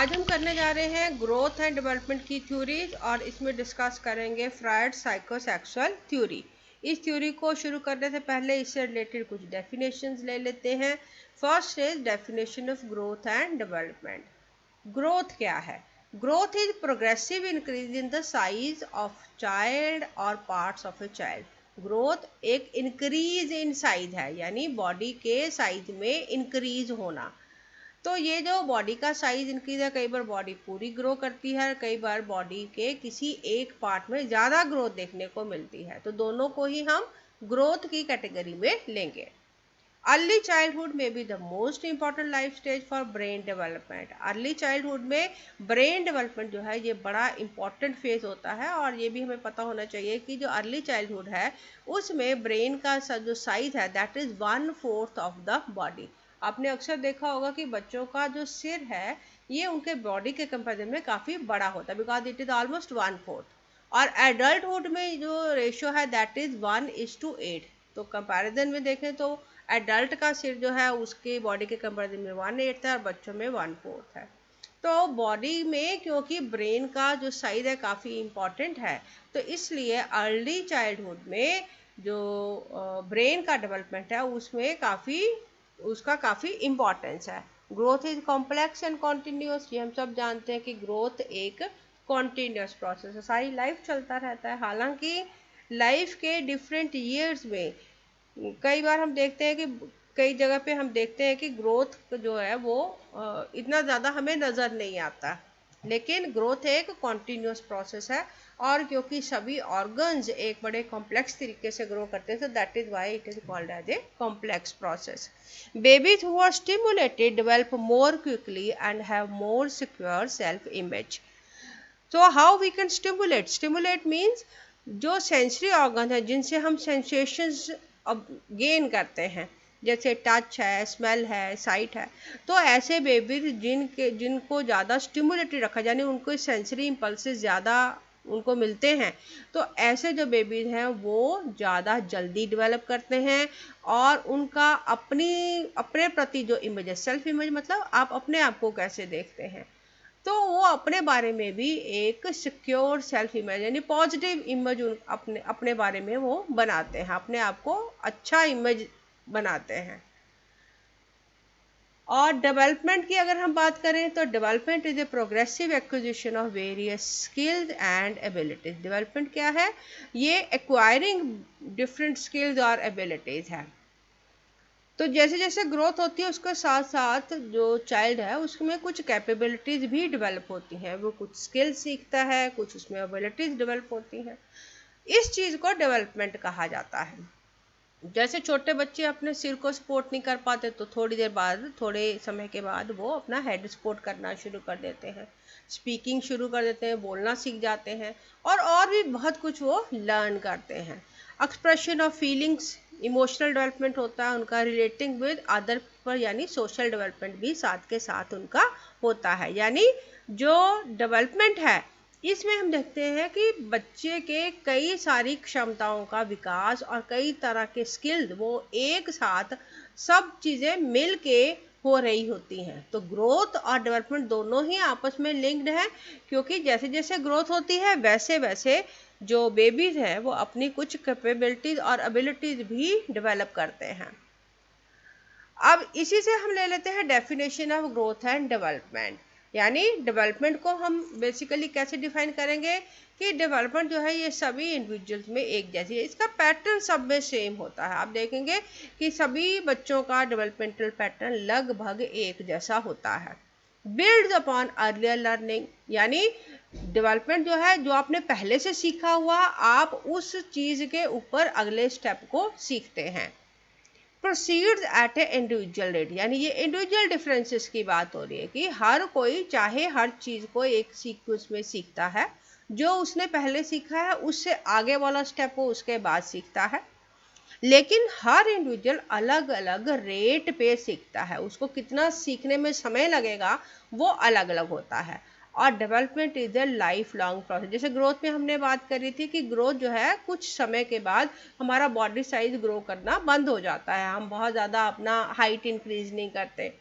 आज हम करने जा रहे हैं ग्रोथ एंड डेवलपमेंट की थ्योरीज और इसमें डिस्कस करेंगे फ्रायड साइकोसेक्सुअल थ्योरी। इस थ्योरी को शुरू करने से पहले इससे रिलेटेड कुछ डेफिनेशंस ले लेते हैं। First is definition of growth and development. Growth क्या है? Growth is progressive increase in the size of child और parts of a child. Growth एक इंक्रीज इन साइज है, यानी बॉडी के साइज में इंक्रीज होना। तो ये जो बॉडी का साइज इंक्रीज है, कई बार बॉडी पूरी ग्रो करती है, कई बार बॉडी के किसी एक पार्ट में ज़्यादा ग्रोथ देखने को मिलती है, तो दोनों को ही हम ग्रोथ की कैटेगरी में लेंगे। अर्ली चाइल्डहुड में भी the most important life stage for brain development. Early childhood में ब्रेन डेवलपमेंट जो है ये बड़ा इंपॉर्टेंट फेज होता है, और ये भी हमें पता होना चाहिए कि जो अर्ली चाइल्डहुड है उसमें ब्रेन का जो साइज है that is 1/4 of the body. आपने अक्सर देखा होगा कि बच्चों का जो सिर है ये उनके बॉडी के कंपेरिजन में काफ़ी बड़ा होता है, बिकॉज इट इज़ ऑलमोस्ट 1/4। और एडल्टहुड में जो रेशियो है दैट इज़ 1:8। तो कंपैरिजन में देखें तो एडल्ट का सिर जो है उसके बॉडी के कंपैरिजन में 1/8 है और बच्चों में 1/4 है। तो बॉडी में क्योंकि ब्रेन का जो साइज है काफ़ी इम्पॉर्टेंट है, तो इसलिए अर्ली चाइल्डहुड में जो ब्रेन का डेवलपमेंट है उसका काफ़ी इम्पॉर्टेंस है। Growth is complex and continuous. ये हम सब जानते हैं कि ग्रोथ एक कॉन्टिन्यूस प्रोसेस है, सारी लाइफ चलता रहता है। हालांकि लाइफ के डिफरेंट ईयर्स में कई बार हम देखते हैं कि कई जगह पे हम देखते हैं कि ग्रोथ जो है वो इतना ज़्यादा हमें नज़र नहीं आता, लेकिन ग्रोथ एक कॉन्टिन्यूस प्रोसेस है। और क्योंकि सभी ऑर्गन्स एक बड़े कॉम्प्लेक्स तरीके से ग्रो करते हैं, तो that is why it is called as a complex process. Babies who are stimulated develop more quickly and have more secure self image. So how we can stimulate? Stimulate means जो sensory organ है जिनसे हम sensations gain करते हैं, जैसे touch है, smell है, site है, तो ऐसे बेबीज जिनको ज़्यादा स्टिमुलेटेड रखा, यानी उनको सेंसरी इम्पल्सेस ज़्यादा उनको मिलते हैं, तो ऐसे जो बेबीज हैं वो ज़्यादा जल्दी डेवलप करते हैं। और उनका अपने प्रति जो इमेज है, सेल्फ इमेज मतलब आप अपने आप को कैसे देखते हैं, तो वो अपने बारे में भी एक सिक्योर सेल्फ इमेज यानी पॉजिटिव इमेज अपने अपने बारे में वो बनाते हैं, अपने आप को अच्छा इमेज बनाते हैं। और डेवलपमेंट की अगर हम बात करें तो development is a progressive acquisition of various skills and abilities. Development क्या है? ये एक्वायरिंग डिफरेंट स्किल्स और एबिलिटीज है। तो जैसे जैसे ग्रोथ होती है उसके साथ साथ जो चाइल्ड है उसमें कुछ कैपेबिलिटीज़ भी डेवलप होती हैं, वो कुछ स्किल सीखता है, कुछ उसमें एबिलिटीज़ डेवलप होती हैं। इस चीज़ को डेवलपमेंट कहा जाता है। जैसे छोटे बच्चे अपने सिर को सपोर्ट नहीं कर पाते, तो थोड़े समय के बाद वो अपना हेड सपोर्ट करना शुरू कर देते हैं, स्पीकिंग शुरू कर देते हैं, बोलना सीख जाते हैं, और भी बहुत कुछ वो लर्न करते हैं। Expression of feelings, emotional development होता है उनका। रिलेटिंग विद अदर पर यानी सोशल डेवलपमेंट भी साथ के साथ उनका होता है। यानी जो डेवलपमेंट है इसमें हम देखते हैं कि बच्चे के कई सारी क्षमताओं का विकास और कई तरह के स्किल वो एक साथ सब चीज़ें मिल के हो रही होती हैं। तो ग्रोथ और डेवलपमेंट दोनों ही आपस में लिंक्ड है, क्योंकि जैसे जैसे ग्रोथ होती है वैसे वैसे जो बेबीज हैं वो अपनी कुछ कैपेबिलिटीज़ और एबिलिटीज़ भी डेवलप करते हैं। अब इसी से हम ले लेते हैं definition of growth and development. यानी डेवलपमेंट को हम बेसिकली कैसे डिफाइन करेंगे कि डेवलपमेंट जो है ये सभी इंडिविजुअल्स में एक जैसी है, इसका पैटर्न सब में सेम होता है। आप देखेंगे कि सभी बच्चों का डेवलपमेंटल पैटर्न लगभग एक जैसा होता है। बिल्ड्स अपॉन अर्लियर लर्निंग, यानी डेवलपमेंट जो है जो आपने पहले से सीखा हुआ आप उस चीज़ के ऊपर अगले स्टेप को सीखते हैं। Proceeds at a individual rate, यानी ये इंडिविजुअल डिफरेंसेस की बात हो रही है कि हर कोई चाहे हर चीज़ को एक सीक्वेंस में सीखता है, जो उसने पहले सीखा है उससे आगे वाला स्टेप वो उसके बाद सीखता है, लेकिन हर इंडिविजुअल अलग अलग रेट पे सीखता है, उसको कितना सीखने में समय लगेगा वो अलग अलग होता है। और development is a life long process. जैसे ग्रोथ में हमने बात करी थी कि ग्रोथ जो है कुछ समय के बाद हमारा बॉडी साइज ग्रो करना बंद हो जाता है, हम बहुत ज़्यादा अपना हाइट इंक्रीज नहीं करते,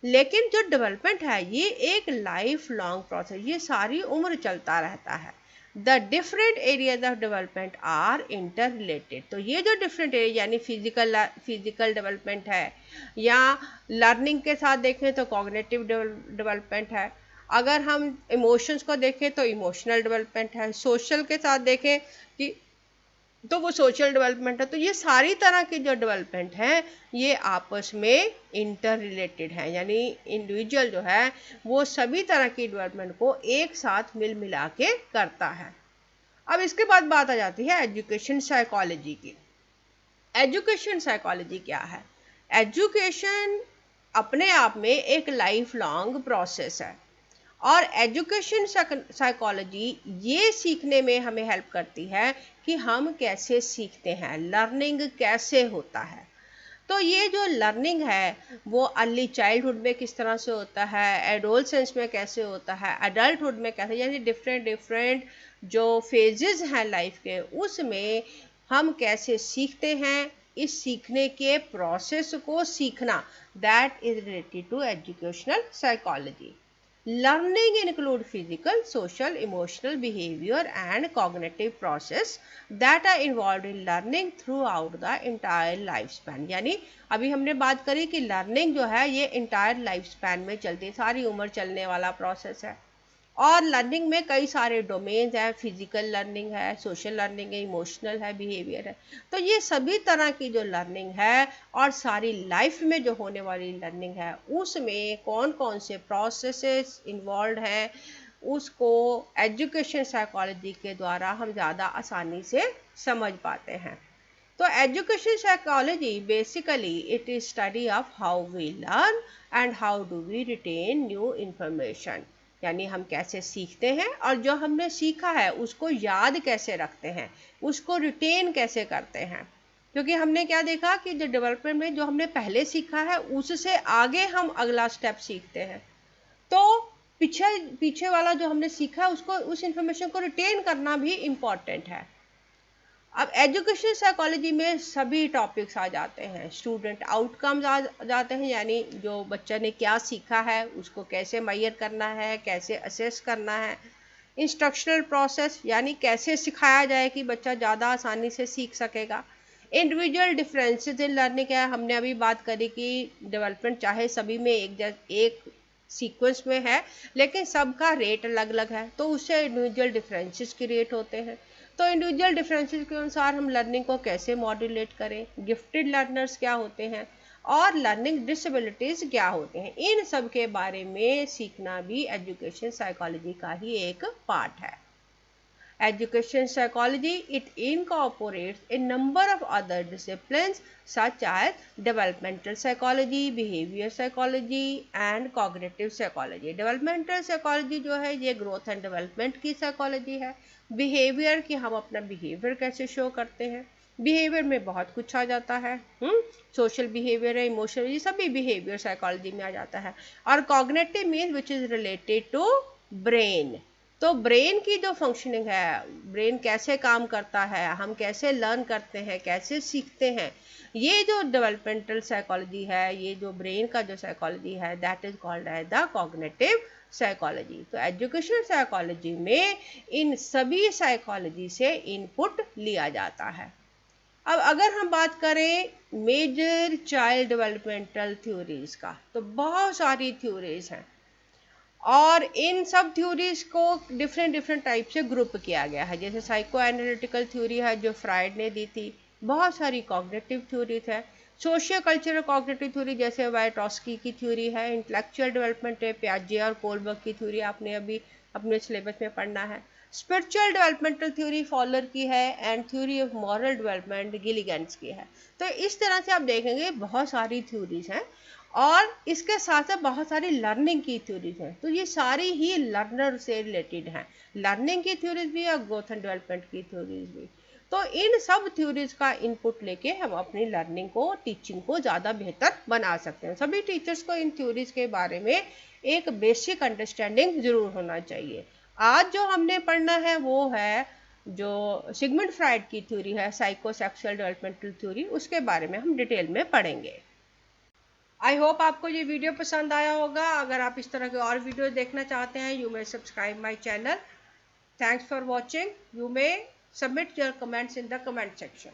लेकिन जो डेवलपमेंट है ये एक लाइफ लॉन्ग प्रोसेस, ये सारी उम्र चलता रहता है। The different areas of development are inter related. तो ये जो डिफरेंट एरिया यानी फिजिकल डेवलपमेंट है, या लर्निंग के साथ देखें तो कॉग्निटिव डेवलपमेंट है, अगर हम इमोशंस को देखें तो इमोशनल डेवलपमेंट है, सोशल के साथ देखें कि तो वो सोशल डेवलपमेंट है। तो ये सारी तरह की जो डेवलपमेंट है ये आपस में इंटर रिलेटेड है, यानी इंडिविजुअल जो है वो सभी तरह की डेवलपमेंट को एक साथ मिल मिला के करता है। अब इसके बाद बात आ जाती है एजुकेशन साइकोलॉजी की। एजुकेशन साइकोलॉजी क्या है? एजुकेशन अपने आप में एक लाइफ लॉन्ग प्रोसेस है, और एजुकेशन साइकोलॉजी ये सीखने में हमें हेल्प करती है कि हम कैसे सीखते हैं, लर्निंग कैसे होता है। तो ये जो लर्निंग है वो अर्ली चाइल्डहुड में किस तरह से होता है, एडोलसेंस में कैसे होता है, एडल्टहुड में कैसे, यानी डिफरेंट जो फेजेस हैं लाइफ के उसमें हम कैसे सीखते हैं, इस सीखने के प्रोसेस को सीखना, that is related to educational psychology. Learning include physical, social, emotional, behavior and cognitive process that are involved in learning throughout the entire lifespan। यानी अभी हमने बात करी कि लर्निंग जो है ये इंटायर लाइफ स्पैन में चलती है, सारी उम्र चलने वाला प्रोसेस है। और लर्निंग में कई सारे डोमेन्स हैं, फिजिकल लर्निंग है, सोशल लर्निंग है, इमोशनल है, बिहेवियर है। तो ये सभी तरह की जो लर्निंग है और सारी लाइफ में जो होने वाली लर्निंग है उसमें कौन कौन से प्रोसेसेस इन्वॉल्व हैं उसको एजुकेशन साइकोलॉजी के द्वारा हम ज़्यादा आसानी से समझ पाते हैं। तो education psychology basically it is study of how we learn and how do we retain new information, यानी हम कैसे सीखते हैं और जो हमने सीखा है उसको याद कैसे रखते हैं, उसको रिटेन कैसे करते हैं। क्योंकि हमने क्या देखा कि जो डेवलपमेंट में जो हमने पहले सीखा है उससे आगे हम अगला स्टेप सीखते हैं, तो पीछे पीछे वाला जो हमने सीखा उसको, उस इंफॉर्मेशन को रिटेन करना भी इम्पॉर्टेंट है। अब एजुकेशन साइकोलॉजी में सभी टॉपिक्स आ जाते हैं, स्टूडेंट आउटकम्स आ जाते हैं, यानी जो बच्चा ने क्या सीखा है उसको कैसे मेजर करना है, कैसे असेस करना है, इंस्ट्रक्शनल प्रोसेस यानी कैसे सिखाया जाए कि बच्चा ज़्यादा आसानी से सीख सकेगा, इंडिविजुअल डिफरेंसेस इन लर्निंग है, हमने अभी बात करी कि डेवलपमेंट चाहे सभी में एक सीक्वेंस में है लेकिन सबका रेट अलग अलग है, तो उससे इंडिविजुअल डिफरेंसेस क्रिएट होते हैं। तो इंडिविजुअल डिफरेंसेस के अनुसार हम लर्निंग को कैसे मॉड्यूलेट करें, गिफ्टेड लर्नर्स क्या होते हैं और लर्निंग डिसेबिलिटीज़ क्या होते हैं, इन सब के बारे में सीखना भी एजुकेशन साइकोलॉजी का ही एक पार्ट है। Education psychology, it incorporates a number of other disciplines such as developmental psychology, behavior psychology and cognitive psychology। Developmental psychology जो है ये growth and development की psychology है। Behavior कि हम अपना behavior कैसे show करते हैं, बिहेवियर में बहुत कुछ आ जाता है, सोशल बिहेवियर है, इमोशनल, ये सभी बिहेवियर साइकोलॉजी में आ जाता है। और cognitive mean which is related to brain, तो ब्रेन की जो फंक्शनिंग है, ब्रेन कैसे काम करता है, हम कैसे लर्न करते हैं, कैसे सीखते हैं, ये जो डेवलपमेंटल साइकोलॉजी है, ये जो ब्रेन का जो साइकोलॉजी है, that is called as the cognitive psychology. तो एजुकेशन साइकोलॉजी में इन सभी साइकोलॉजी से इनपुट लिया जाता है। अब अगर हम बात करें मेजर चाइल्ड डेवलपमेंटल थ्योरीज का, तो बहुत सारी थ्योरीज हैं और इन सब थ्योरीज को डिफरेंट टाइप से ग्रुप किया गया है। जैसे साइको एनालिटिकल थ्योरी है जो फ्राइड ने दी थी, बहुत सारी कॉग्निटिव थ्योरीज है, सोशियो कल्चरल कॉग्निटिव थ्योरी जैसे वाइटॉस्की की थ्योरी है, इंटेलेक्चुअल डेवलपमेंट है, पियाजे और कोलबर्ग की थ्योरी आपने अभी अपने सिलेबस में पढ़ना है, स्पिरिचुअल डेवलपमेंटल थ्योरी फॉलर की है and theory of moral development Gilligan's की है। तो इस तरह से आप देखेंगे बहुत सारी थ्योरीज हैं और इसके साथ साथ बहुत सारी लर्निंग की थ्योरीज हैं, तो ये सारी ही लर्नर से रिलेटेड हैं, लर्निंग की थ्योरीज भी और ग्रोथ एंड डेवलपमेंट की थ्योरीज भी। तो इन सब थ्योरीज का इनपुट लेके हम अपनी लर्निंग को, टीचिंग को ज़्यादा बेहतर बना सकते हैं। सभी टीचर्स को इन थ्योरीज के बारे में एक बेसिक अंडरस्टैंडिंग जरूर होना चाहिए। आज जो हमने पढ़ना है वो है जो सिगमंड फ्राइड की थ्योरी है, साइकोसेक्सुअल डेवलपमेंटल थ्योरी, उसके बारे में हम डिटेल में पढ़ेंगे। आई होप आपको ये वीडियो पसंद आया होगा। अगर आप इस तरह के और वीडियो देखना चाहते हैं, you may subscribe my channel. Thanks for watching. You may submit your comments in the comment section.